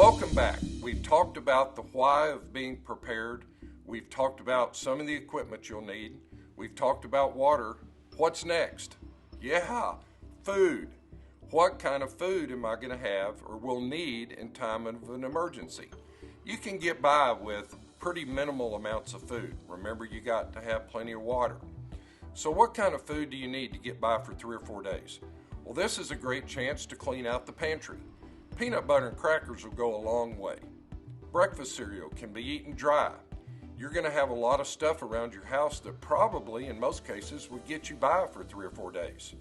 Welcome back. We've talked about the why of being prepared. We've talked about some of the equipment you'll need. We've talked about water. What's next? Yeah, food. What kind of food am I going to have or will need in time of an emergency? You can get by with pretty minimal amounts of food. Remember, you got to have plenty of water. So what kind of food do you need to get by for 3 or 4 days? Well, this is a great chance to clean out the pantry. Peanut butter and crackers will go a long way. Breakfast cereal can be eaten dry. You're going to have a lot of stuff around your house that probably, in most cases, would get you by for 3 or 4 days.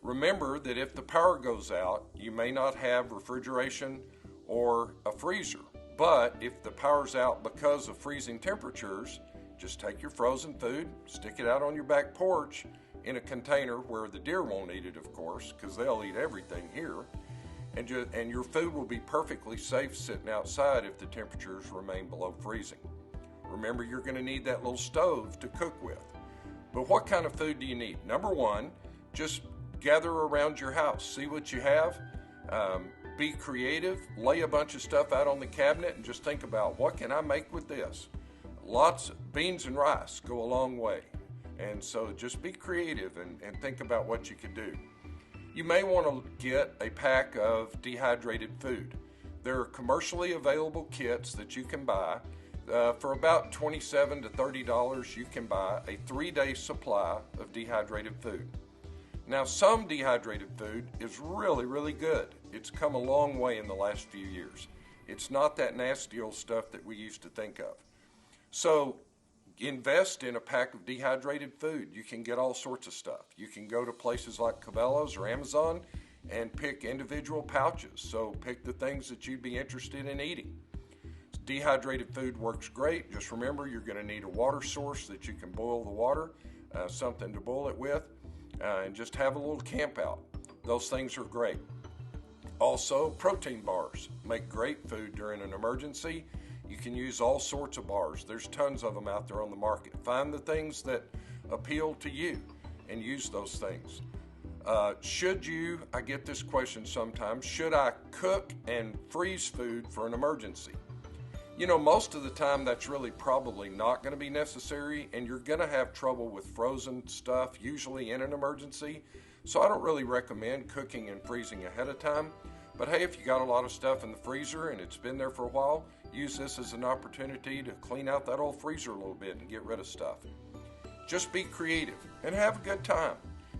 Remember that if the power goes out, you may not have refrigeration or a freezer. But if the power's out because of freezing temperatures, just take your frozen food, stick it out on your back porch in a container where the deer won't eat it, of course, because they'll eat everything here. And your food will be perfectly safe sitting outside if the temperatures remain below freezing. Remember, you're going to need that little stove to cook with. But what kind of food do you need? Number one, just gather around your house. See what you have. Be creative. Lay a bunch of stuff out on the cabinet and just think about, what can I make with this? Lots of beans and rice go a long way. And so just be creative and think about what you can do. You may want to get a pack of dehydrated food. There are commercially available kits that you can buy. For about $27 to $30, you can buy a 3-day supply of dehydrated food. Now, some dehydrated food is really, really good. It's come a long way in the last few years. It's not that nasty old stuff that we used to think of. So, invest in a pack of dehydrated food. You can get all sorts of stuff. You can go to places like Cabela's or Amazon and pick individual pouches. So pick the things that you'd be interested in eating. Dehydrated food works great. Just remember, you're going to need a water source that you can boil the water, something to boil it with, and just have a little camp out. Those things are great. Also, protein bars make great food during an emergency. You can use all sorts of bars. There's tons of them out there on the market. Find the things that appeal to you and use those things. I get this question sometimes, should I cook and freeze food for an emergency? You know, most of the time that's really probably not going to be necessary, and you're going to have trouble with frozen stuff usually in an emergency. So I don't really recommend cooking and freezing ahead of time. But hey, if you got a lot of stuff in the freezer and it's been there for a while, use this as an opportunity to clean out that old freezer a little bit and get rid of stuff. Just be creative and have a good time.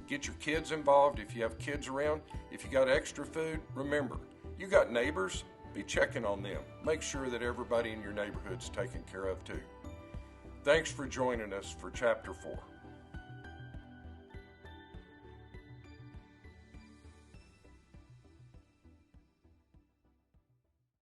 Get your kids involved if you have kids around. If you got extra food, remember, you got neighbors, be checking on them. Make sure that everybody in your neighborhood's taken care of too. Thanks for joining us for Chapter 4.